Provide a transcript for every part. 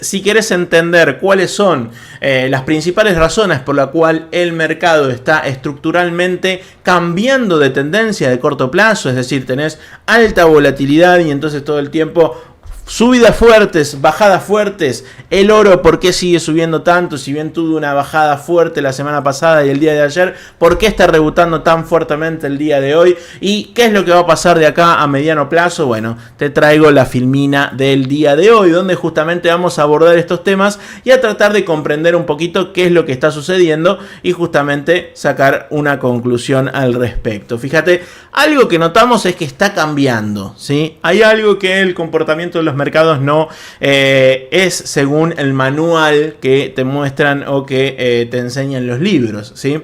Si querés entender cuáles son las principales razones por las cuales el mercado está estructuralmente cambiando de tendencia de corto plazo, es decir, tenés alta volatilidad y entonces todo el tiempo subidas fuertes, bajadas fuertes, el oro, ¿por qué sigue subiendo tanto? Si bien tuvo una bajada fuerte la semana pasada y el día de ayer, ¿por qué está rebotando tan fuertemente el día de hoy? ¿Y qué es lo que va a pasar de acá a mediano plazo? Bueno, te traigo la filmina del día de hoy, donde justamente vamos a abordar estos temas y a tratar de comprender un poquito qué es lo que está sucediendo y justamente sacar una conclusión al respecto. Fíjate, algo que notamos es que está cambiando, ¿sí? Hay algo que el comportamiento de los mercados no es según el manual que te muestran o que te enseñan los libros, ¿sí?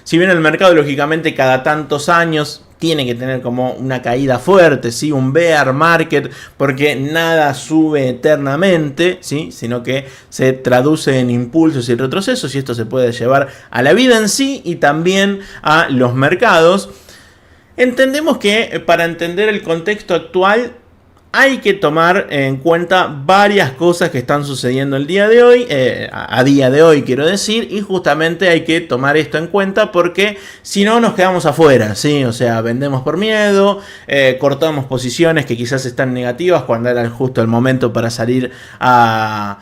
Si bien el mercado lógicamente cada tantos años tiene que tener como una caída fuerte, ¿sí? Un bear market, porque nada sube eternamente, ¿sí? Sino que se traduce en impulsos y retrocesos, y esto se puede llevar a la vida en sí y también a los mercados. Entendemos que para entender el contexto actual hay que tomar en cuenta varias cosas que están sucediendo el día de hoy, a día de hoy quiero decir, y justamente hay que tomar esto en cuenta porque si no nos quedamos afuera, ¿sí? O sea, vendemos por miedo, cortamos posiciones que quizás están negativas cuando era justo el momento para salir a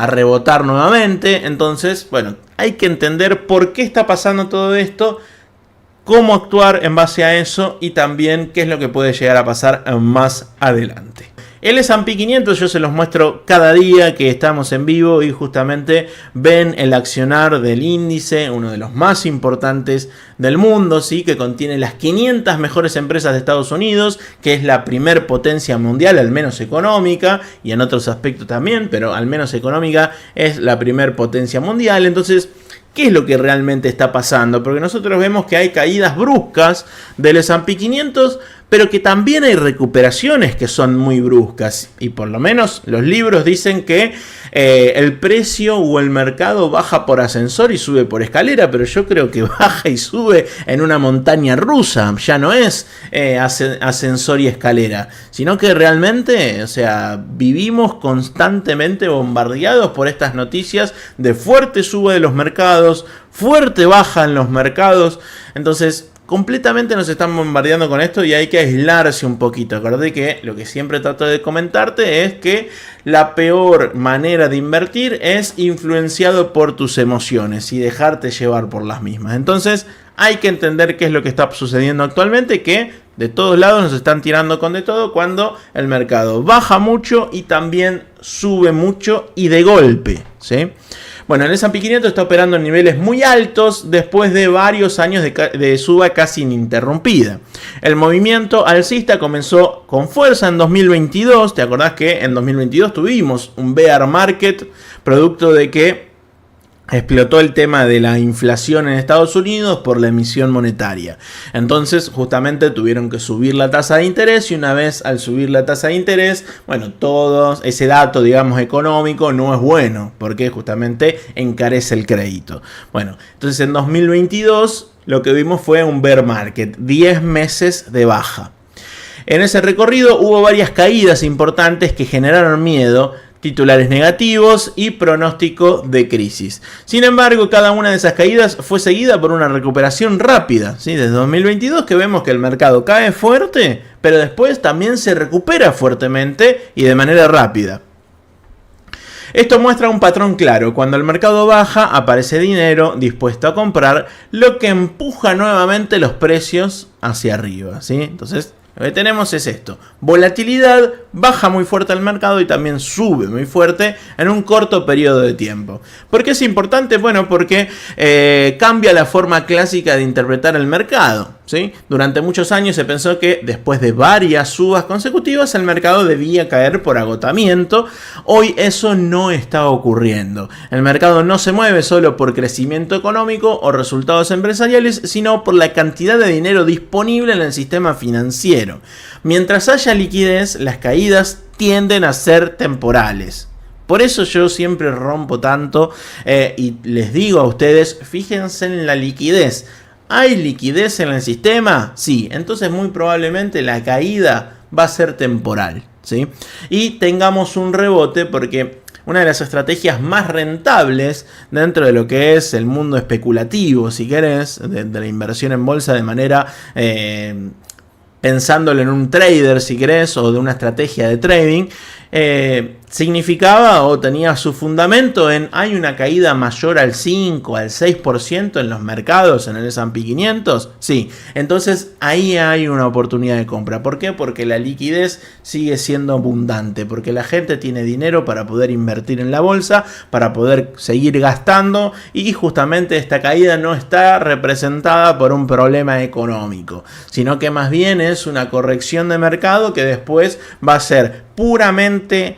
rebotar nuevamente. Entonces, bueno, hay que entender por qué está pasando todo esto, cómo actuar en base a eso y también qué es lo que puede llegar a pasar más adelante. El S&P 500 yo se los muestro cada día que estamos en vivo y justamente ven el accionar del índice, uno de los más importantes del mundo, ¿sí? Que contiene las 500 mejores empresas de Estados Unidos, que es la primer potencia mundial, al menos económica, y en otros aspectos también, pero al menos económica es la primer potencia mundial. Entonces, ¿qué es lo que realmente está pasando? Porque nosotros vemos que hay caídas bruscas del S&P 500, pero que también hay recuperaciones que son muy bruscas. Y por lo menos los libros dicen que el precio o el mercado baja por ascensor y sube por escalera, pero yo creo que baja y sube en una montaña rusa. Ya no es ascensor y escalera, sino que realmente, o sea, vivimos constantemente bombardeados por estas noticias de fuerte sube de los mercados, fuerte baja en los mercados. Entonces, completamente nos están bombardeando con esto y hay que aislarse un poquito. Acordate que lo que siempre trato de comentarte es que la peor manera de invertir es influenciado por tus emociones y dejarte llevar por las mismas. Entonces hay que entender qué es lo que está sucediendo actualmente, que de todos lados nos están tirando con de todo cuando el mercado baja mucho y también sube mucho y de golpe, ¿sí? Bueno, el S&P 500 está operando en niveles muy altos después de varios años de suba casi ininterrumpida. El movimiento alcista comenzó con fuerza en 2022. ¿Te acordás que en 2022 tuvimos un bear market producto de que explotó el tema de la inflación en Estados Unidos por la emisión monetaria? Entonces justamente tuvieron que subir la tasa de interés y una vez al subir la tasa de interés, bueno, todo ese dato, digamos, económico no es bueno porque justamente encarece el crédito. Bueno, entonces en 2022 lo que vimos fue un bear market, 10 meses de baja. En ese recorrido hubo varias caídas importantes que generaron miedo, titulares negativos y pronóstico de crisis. Sin embargo, cada una de esas caídas fue seguida por una recuperación rápida, ¿sí? Desde 2022 que vemos que el mercado cae fuerte, pero después también se recupera fuertemente y de manera rápida. Esto muestra un patrón claro. Cuando el mercado baja, aparece dinero dispuesto a comprar, lo que empuja nuevamente los precios hacia arriba, ¿sí? Entonces, lo que tenemos es esto: volatilidad, baja muy fuerte el mercado y también sube muy fuerte en un corto periodo de tiempo. ¿Por qué es importante? Bueno, porque cambia la forma clásica de interpretar el mercado, ¿sí? Durante muchos años se pensó que después de varias subas consecutivas el mercado debía caer por agotamiento. Hoy eso no está ocurriendo. El mercado no se mueve solo por crecimiento económico o resultados empresariales, sino por la cantidad de dinero disponible en el sistema financiero. Mientras haya liquidez, las caídas tienden a ser temporales. Por eso yo siempre rompo tanto y les digo a ustedes, fíjense en la liquidez. ¿Hay liquidez en el sistema? Sí, entonces muy probablemente la caída va a ser temporal. ¿sí? Y tengamos un rebote, porque una de las estrategias más rentables dentro de lo que es el mundo especulativo, si querés, de la inversión en bolsa de manera pensándolo en un trader, si querés, o de una estrategia de trading, significaba o tenía su fundamento en hay una caída mayor al 5, al 6% en los mercados, en el S&P 500, sí, entonces ahí hay una oportunidad de compra. ¿Por qué? Porque la liquidez sigue siendo abundante, porque la gente tiene dinero para poder invertir en la bolsa, para poder seguir gastando, y justamente esta caída no está representada por un problema económico, sino que más bien es una corrección de mercado que después va a ser puramente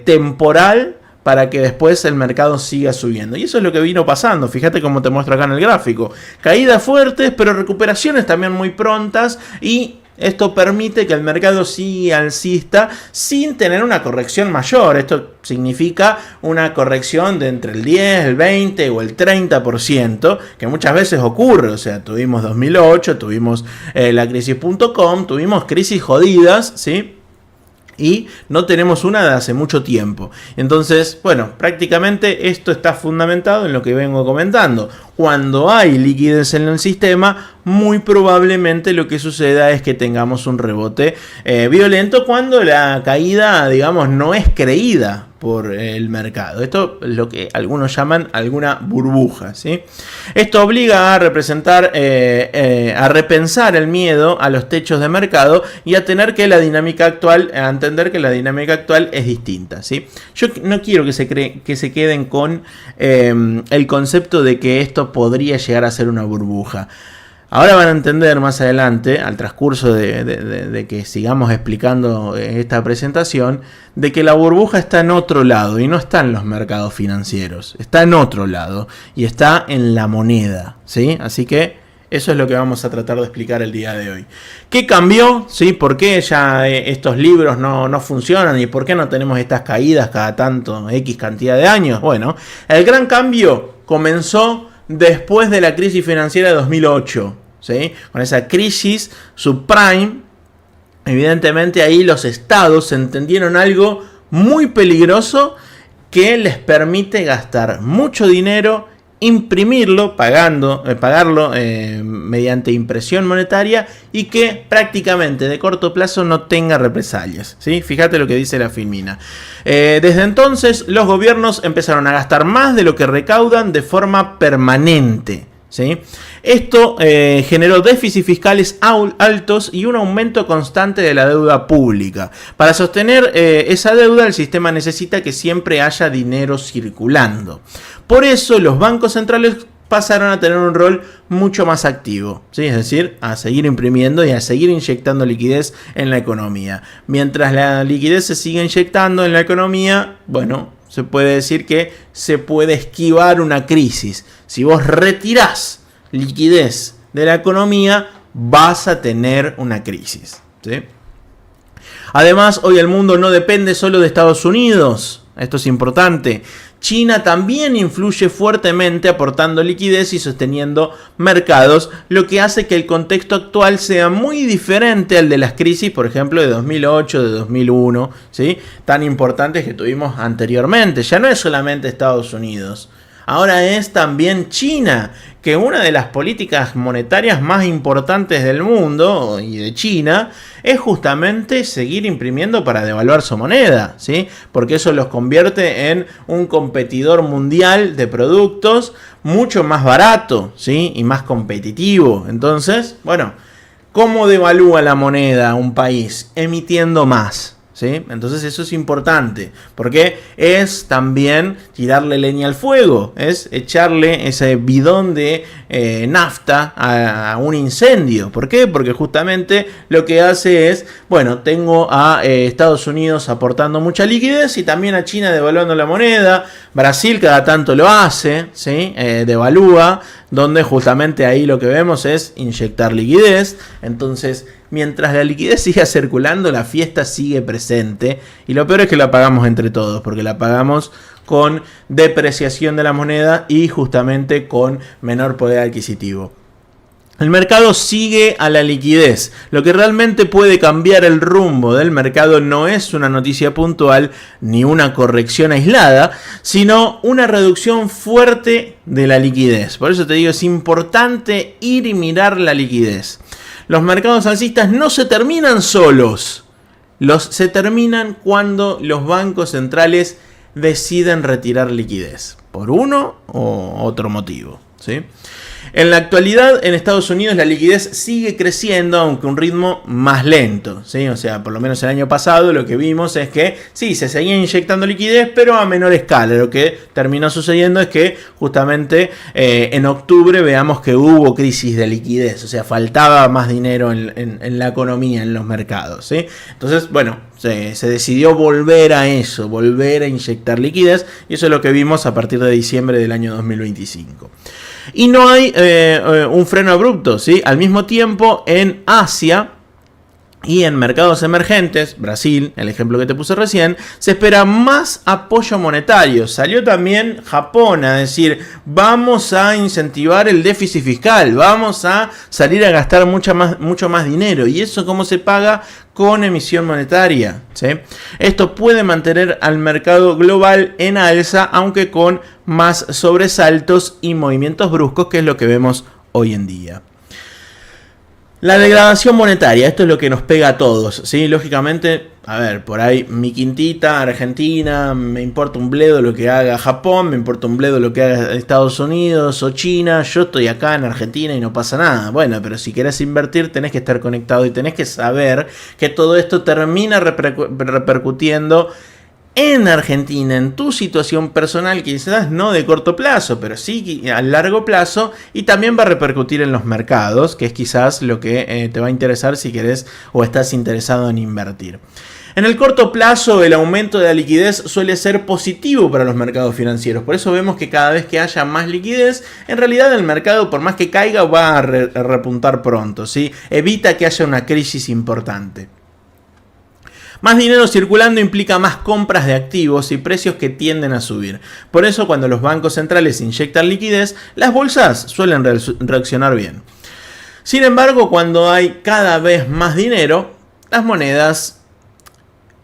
temporal, para que después el mercado siga subiendo. Y eso es lo que vino pasando. Fíjate cómo te muestro acá en el gráfico. Caídas fuertes, pero recuperaciones también muy prontas, y esto permite que el mercado siga alcista sin tener una corrección mayor. Esto significa una corrección de entre el 10, el 20 o el 30%, que muchas veces ocurre. O sea, tuvimos 2008, tuvimos la crisis.com, tuvimos crisis jodidas, ¿sí? Y no tenemos una de hace mucho tiempo. Entonces, bueno, prácticamente esto está fundamentado en lo que vengo comentando. Cuando hay liquidez en el sistema, muy probablemente lo que suceda es que tengamos un rebote violento cuando la caída, digamos, no es creída por el mercado. Esto es lo que algunos llaman alguna burbuja, ¿sí? Esto obliga a representar, a repensar el miedo a los techos de mercado y a tener que la dinámica actual, a entender que la dinámica actual es distinta, ¿sí? Yo no quiero que se queden con el concepto de que esto podría llegar a ser una burbuja. Ahora van a entender más adelante, al transcurso de que sigamos explicando esta presentación, de que la burbuja está en otro lado y no está en los mercados financieros, está en otro lado y está en la moneda, ¿sí? Así que eso es lo que vamos a tratar de explicar el día de hoy. ¿Qué cambió? ¿Sí? ¿Por qué ya estos libros no funcionan? ¿Y por qué no tenemos estas caídas cada tanto, X cantidad de años? Bueno, el gran cambio comenzó después de la crisis financiera de 2008, ¿sí? Con esa crisis subprime, evidentemente ahí los estados entendieron algo muy peligroso que les permite gastar mucho dinero, imprimirlo, pagarlo mediante impresión monetaria, y que prácticamente de corto plazo no tenga represalias, ¿sí? Fíjate lo que dice la Filmina. Desde entonces los gobiernos empezaron a gastar más de lo que recaudan de forma permanente, ¿sí? Esto generó déficits fiscales altos y un aumento constante de la deuda pública. Para sostener esa deuda, el sistema necesita que siempre haya dinero circulando. Por eso los bancos centrales pasaron a tener un rol mucho más activo, ¿sí? Es decir, a seguir imprimiendo y a seguir inyectando liquidez en la economía. Mientras la liquidez se sigue inyectando en la economía, bueno, se puede decir que se puede esquivar una crisis. Si vos retirás liquidez de la economía, vas a tener una crisis, ¿sí? Además, hoy el mundo no depende solo de Estados Unidos. Esto es importante. China también influye fuertemente aportando liquidez y sosteniendo mercados, lo que hace que el contexto actual sea muy diferente al de las crisis, por ejemplo, de 2008, de 2001, ¿sí? Tan importantes que tuvimos anteriormente. Ya no es solamente Estados Unidos. Ahora es también China, que una de las políticas monetarias más importantes del mundo y de China es justamente seguir imprimiendo para devaluar su moneda, ¿sí? Porque eso los convierte en un competidor mundial de productos mucho más barato, ¿sí? Y más competitivo. Entonces, bueno, ¿cómo devalúa la moneda un país? Emitiendo más, ¿sí? Entonces eso es importante, porque es también tirarle leña al fuego, es echarle ese bidón de nafta a un incendio. ¿Por qué? Porque justamente lo que hace es, bueno, tengo a Estados Unidos aportando mucha liquidez y también a China devaluando la moneda. Brasil cada tanto lo hace, ¿sí? Devalúa, donde justamente ahí lo que vemos es inyectar liquidez. Entonces, mientras la liquidez siga circulando, la fiesta sigue presente. Y lo peor es que la pagamos entre todos, porque la pagamos con depreciación de la moneda y justamente con menor poder adquisitivo. El mercado sigue a la liquidez. Lo que realmente puede cambiar el rumbo del mercado no es una noticia puntual ni una corrección aislada, sino una reducción fuerte de la liquidez. Por eso te digo, es importante ir y mirar la liquidez. Los mercados alcistas no se terminan solos. Se terminan cuando los bancos centrales deciden retirar liquidez. Por uno o otro motivo, ¿sí? En la actualidad, en Estados Unidos la liquidez sigue creciendo, aunque a un ritmo más lento, ¿sí? O sea, por lo menos el año pasado lo que vimos es que sí, se seguía inyectando liquidez, pero a menor escala. Lo que terminó sucediendo es que justamente en octubre veamos que hubo crisis de liquidez, o sea, faltaba más dinero en la economía, en los mercados, ¿sí? Entonces, bueno, se decidió volver a eso, volver a inyectar liquidez, y eso es lo que vimos a partir de diciembre del año 2025. Y no hay un freno abrupto, ¿sí? Al mismo tiempo, en Asia y en mercados emergentes, Brasil, el ejemplo que te puse recién, se espera más apoyo monetario. Salió también Japón a decir, vamos a incentivar el déficit fiscal, vamos a salir a gastar mucho más dinero. ¿Y eso cómo se paga? Con emisión monetaria, ¿sí? Esto puede mantener al mercado global en alza, aunque con más sobresaltos y movimientos bruscos, que es lo que vemos hoy en día. La degradación monetaria, esto es lo que nos pega a todos, ¿sí? Lógicamente, a ver, por ahí mi quintita, Argentina, me importa un bledo lo que haga Japón, me importa un bledo lo que haga Estados Unidos o China, yo estoy acá en Argentina y no pasa nada. Bueno, pero si querés invertir tenés que estar conectado y tenés que saber que todo esto termina repercutiendo en Argentina, en tu situación personal, quizás no de corto plazo, pero sí a largo plazo, y también va a repercutir en los mercados, que es quizás lo que te va a interesar si querés o estás interesado en invertir. En el corto plazo, el aumento de la liquidez suele ser positivo para los mercados financieros. Por eso vemos que cada vez que haya más liquidez, en realidad el mercado, por más que caiga, va a repuntar pronto, ¿sí? Evita que haya una crisis importante. Más dinero circulando implica más compras de activos y precios que tienden a subir. Por eso, cuando los bancos centrales inyectan liquidez, las bolsas suelen reaccionar bien. Sin embargo, cuando hay cada vez más dinero, las monedas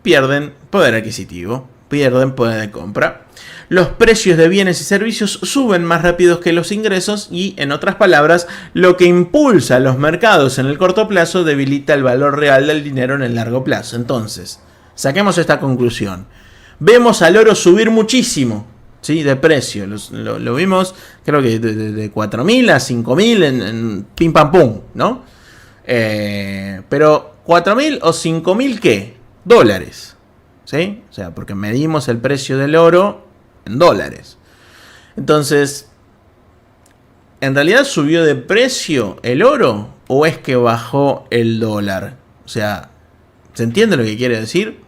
pierden poder adquisitivo, pierden poder de compra. Los precios de bienes y servicios suben más rápido que los ingresos y, en otras palabras, lo que impulsa a los mercados en el corto plazo debilita el valor real del dinero en el largo plazo. Entonces, saquemos esta conclusión. Vemos al oro subir muchísimo, ¿sí? De precio. Lo vimos, creo que de 4.000 a 5.000 en pim pam pum, ¿no? Pero 4.000 o 5.000, ¿qué? Dólares, ¿sí? O sea, porque medimos el precio del oro en dólares. Entonces, ¿en realidad subió de precio el oro o es que bajó el dólar? O sea, ¿se entiende lo que quiere decir?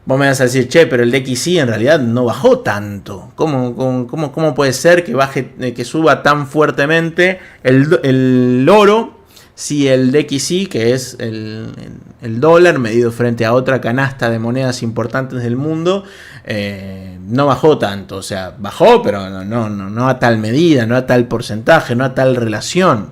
Vos me vas a decir, che, pero el DXY en realidad no bajó tanto. ¿Cómo puede ser que baje, que suba tan fuertemente el oro si el DXY, que es el dólar medido frente a otra canasta de monedas importantes del mundo, no bajó tanto? O sea, bajó, pero no a tal medida, no a tal porcentaje, no a tal relación.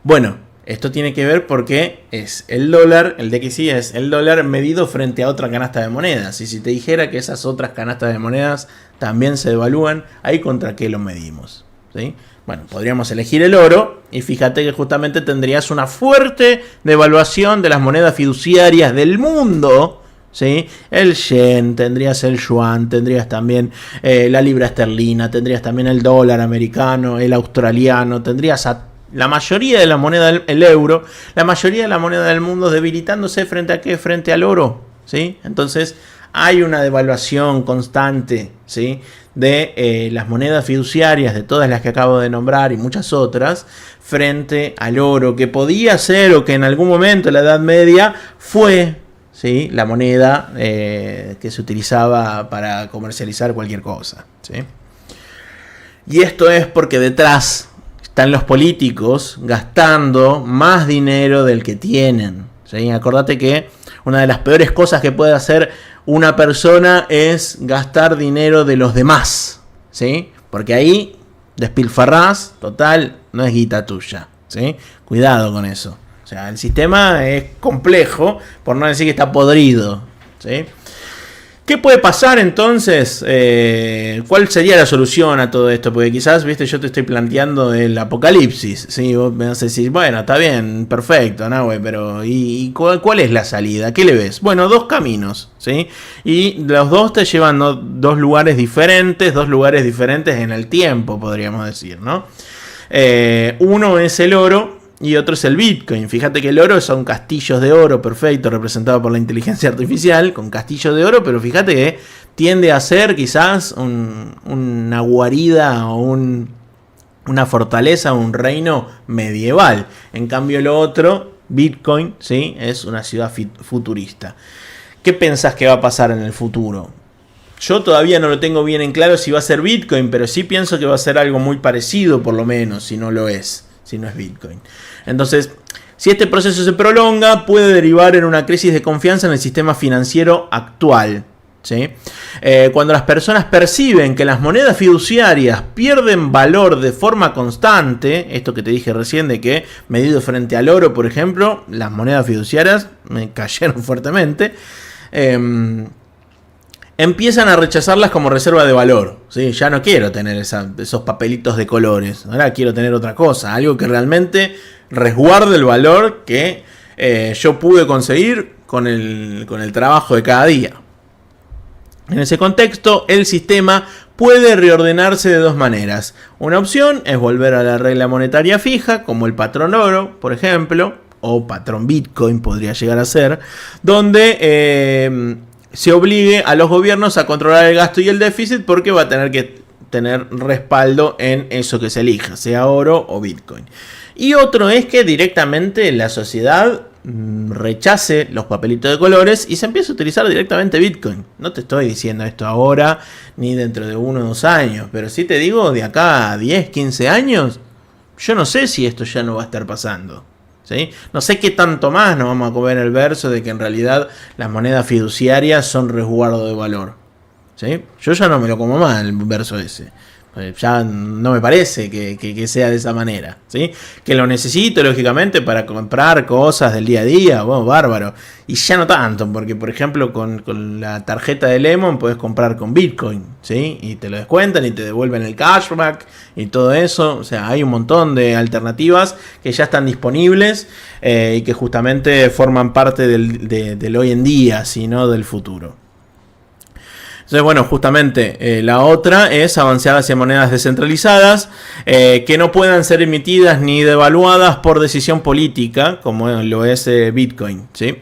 Bueno, esto tiene que ver porque es el dólar, el DXY es el dólar medido frente a otra canasta de monedas. Y si te dijera que esas otras canastas de monedas también se devalúan, ¿ahí contra qué lo medimos? ¿Sí? Bueno, podríamos elegir el oro y fíjate que justamente tendrías una fuerte devaluación de las monedas fiduciarias del mundo, ¿sí? El yen, tendrías el yuan, tendrías también la libra esterlina, tendrías también el dólar americano, el australiano, tendrías a la mayoría de la moneda, el euro, la mayoría de la moneda del mundo debilitándose frente a ¿qué? Frente al oro, ¿sí? Entonces hay una devaluación constante, ¿sí? De las monedas fiduciarias, de todas las que acabo de nombrar y muchas otras, frente al oro, que podía ser o que en algún momento en la Edad Media fue, ¿sí? La moneda que se utilizaba para comercializar cualquier cosa, ¿sí? Y esto es porque detrás están los políticos gastando más dinero del que tienen, ¿sí? Acordate que una de las peores cosas que puede hacer una persona es gastar dinero de los demás, ¿sí? Porque ahí despilfarrás, total, no es guita tuya, ¿sí? Cuidado con eso. O sea, el sistema es complejo, por no decir que está podrido, ¿sí? ¿Qué puede pasar entonces? ¿Cuál sería la solución a todo esto? Porque quizás, viste, yo te estoy planteando el apocalipsis, ¿sí? Vos me vas a decir, bueno, está bien, perfecto, ¿no, güey? Pero ¿y cuál es la salida? ¿Qué le ves? Bueno, dos caminos, ¿sí? Y los dos te llevan a dos lugares diferentes en el tiempo, podríamos decir, ¿no? Uno es el oro y otro es el Bitcoin. Fíjate que el oro son castillos de oro, perfecto, representado por la inteligencia artificial, con castillos de oro, pero fíjate que tiende a ser quizás una guarida o una fortaleza, un reino medieval. En cambio lo otro, Bitcoin, ¿sí? Es una ciudad futurista. ¿Qué pensás que va a pasar en el futuro? Yo todavía no lo tengo bien en claro si va a ser Bitcoin, pero sí pienso que va a ser algo muy parecido, por lo menos, si no lo es. Si no es Bitcoin. Entonces, si este proceso se prolonga, puede derivar en una crisis de confianza en el sistema financiero actual, ¿sí? Cuando las personas perciben que las monedas fiduciarias pierden valor de forma constante, esto que te dije recién de que medido frente al oro, por ejemplo, las monedas fiduciarias me cayeron fuertemente, empiezan a rechazarlas como reserva de valor, ¿sí? Ya no quiero tener esos papelitos de colores, ahora quiero tener otra cosa, algo que realmente resguarde el valor que yo pude conseguir con el trabajo de cada día. En ese contexto, el sistema puede reordenarse de dos maneras. Una opción es volver a la regla monetaria fija, como el patrón oro, por ejemplo, o patrón Bitcoin podría llegar a ser, donde se obligue a los gobiernos a controlar el gasto y el déficit porque va a tener que tener respaldo en eso que se elija, sea oro o Bitcoin. Y otro es que directamente la sociedad rechace los papelitos de colores y se empiece a utilizar directamente Bitcoin. No te estoy diciendo esto ahora ni dentro de 1 o 2 años, pero sí te digo de acá a 10, 15 años, yo no sé si esto ya no va a estar pasando. ¿Sí? No sé qué tanto más nos vamos a comer el verso de que en realidad las monedas fiduciarias son resguardo de valor. ¿Sí? Yo ya no me lo como más el verso ese. Ya no me parece que sea de esa manera, ¿sí? Que lo necesito, lógicamente, para comprar cosas del día a día, bueno, bárbaro. Y ya no tanto, porque por ejemplo con la tarjeta de Lemon puedes comprar con Bitcoin, ¿sí? Y te lo descuentan y te devuelven el cashback y todo eso. O sea, hay un montón de alternativas que ya están disponibles y que justamente forman parte del hoy en día, sino del futuro. Entonces, bueno, justamente la otra es avanzar hacia monedas descentralizadas que no puedan ser emitidas ni devaluadas por decisión política, como lo es Bitcoin, ¿sí?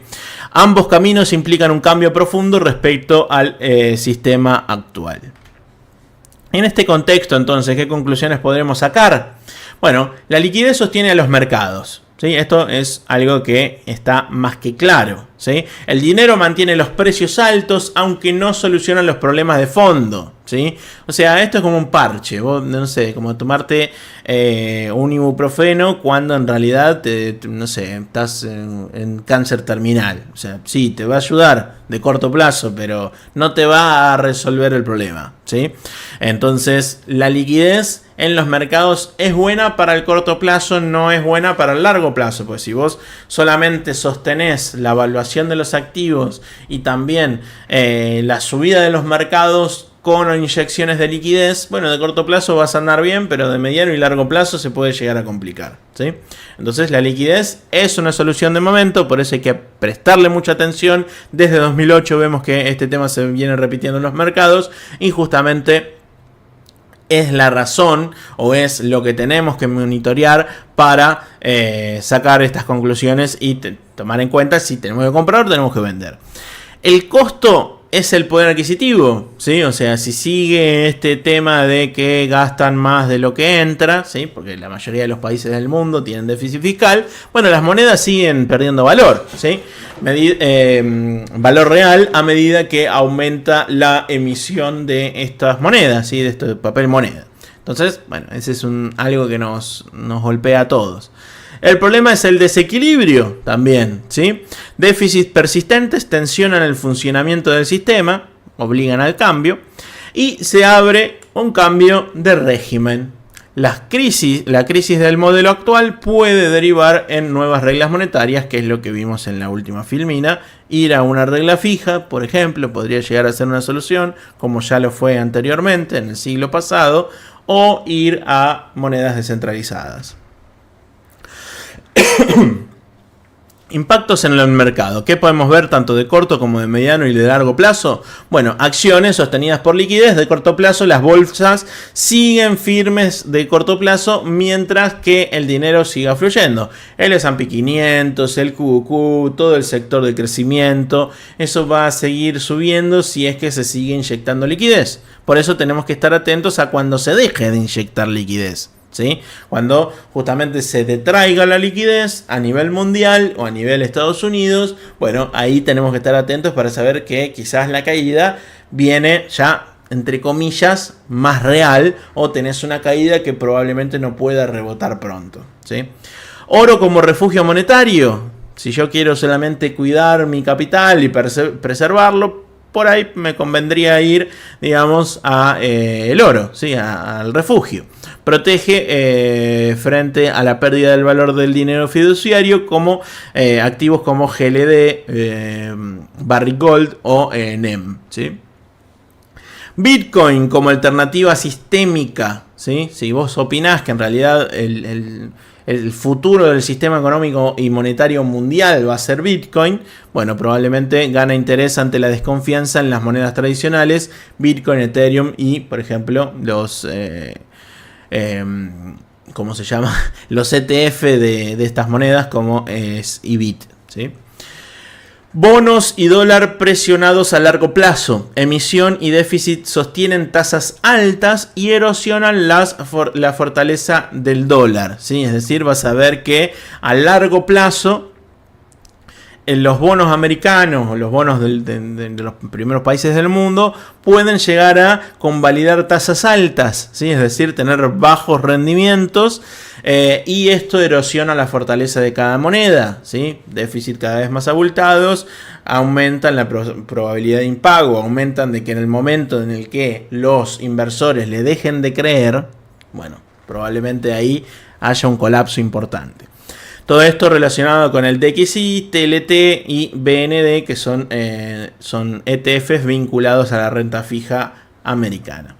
Ambos caminos implican un cambio profundo respecto al sistema actual. En este contexto, entonces, ¿qué conclusiones podremos sacar? Bueno, la liquidez sostiene a los mercados. ¿Sí? Esto es algo que está más que claro, ¿sí? El dinero mantiene los precios altos, aunque no soluciona los problemas de fondo, ¿sí? O sea, esto es como un parche, vos, no sé, como tomarte un ibuprofeno cuando en realidad, no sé, estás en cáncer terminal. O sea, sí, te va a ayudar de corto plazo, pero no te va a resolver el problema, ¿sí? Entonces, la liquidez en los mercados es buena para el corto plazo, no es buena para el largo plazo. Pues si vos solamente sostenés la evaluación de los activos y también la subida de los mercados con inyecciones de liquidez, bueno, de corto plazo vas a andar bien, pero de mediano y largo plazo se puede llegar a complicar, ¿sí? Entonces la liquidez es una solución de momento, por eso hay que prestarle mucha atención. Desde 2008 vemos que este tema se viene repitiendo en los mercados y justamente es la razón o es lo que tenemos que monitorear para sacar estas conclusiones y tomar en cuenta si tenemos que comprar o tenemos que vender. El costo es el poder adquisitivo, ¿sí? O sea, si sigue este tema de que gastan más de lo que entra, ¿sí? Porque la mayoría de los países del mundo tienen déficit fiscal, bueno, las monedas siguen perdiendo valor, ¿sí? Valor real a medida que aumenta la emisión de estas monedas, ¿sí? De este papel moneda. Entonces, bueno, ese es algo que nos golpea a todos. El problema es el desequilibrio también, ¿sí? Déficits persistentes tensionan el funcionamiento del sistema, obligan al cambio y se abre un cambio de régimen. la crisis del modelo actual puede derivar en nuevas reglas monetarias, que es lo que vimos en la última filmina. Ir a una regla fija, por ejemplo, podría llegar a ser una solución, como ya lo fue anteriormente en el siglo pasado, o ir a monedas descentralizadas. Impactos en el mercado. ¿Qué podemos ver tanto de corto como de mediano y de largo plazo? Bueno, acciones sostenidas por liquidez de corto plazo. Las bolsas siguen firmes de corto plazo mientras que el dinero siga fluyendo. El S&P 500, el QQQ, todo el sector de crecimiento, eso va a seguir subiendo si es que se sigue inyectando liquidez. Por eso tenemos que estar atentos a cuando se deje de inyectar liquidez. ¿Sí? Cuando justamente se detraiga la liquidez a nivel mundial o a nivel Estados Unidos, bueno, ahí tenemos que estar atentos para saber que quizás la caída viene ya, entre comillas, más real, o tenés una caída que probablemente no pueda rebotar pronto, ¿sí? Oro como refugio monetario. Si yo quiero solamente cuidar mi capital y preservarlo, por ahí me convendría ir, digamos, a el oro, ¿sí? Al refugio. Protege frente a la pérdida del valor del dinero fiduciario, como activos como GLD, Barrick Gold o NEM, ¿sí? Bitcoin como alternativa sistémica, ¿sí? Si vos opinás que en realidad el futuro del sistema económico y monetario mundial va a ser Bitcoin, bueno, probablemente gana interés ante la desconfianza en las monedas tradicionales, Bitcoin, Ethereum y, por ejemplo, los ¿cómo se llama? Los ETF de estas monedas, como es IBIT, ¿sí? Bonos y dólar presionados a largo plazo. Emisión y déficit sostienen tasas altas y erosionan la fortaleza del dólar, ¿sí? Es decir, vas a ver que a largo plazo en los bonos americanos o los bonos de los primeros países del mundo pueden llegar a convalidar tasas altas, ¿sí? Es decir, tener bajos rendimientos, y esto erosiona la fortaleza de cada moneda, ¿sí? Déficit cada vez más abultados, aumentan la probabilidad de impago, aumentan de que en el momento en el que los inversores le dejen de creer, bueno, probablemente ahí haya un colapso importante. Todo esto relacionado con el DXY, TLT y BND, que son ETFs vinculados a la renta fija americana.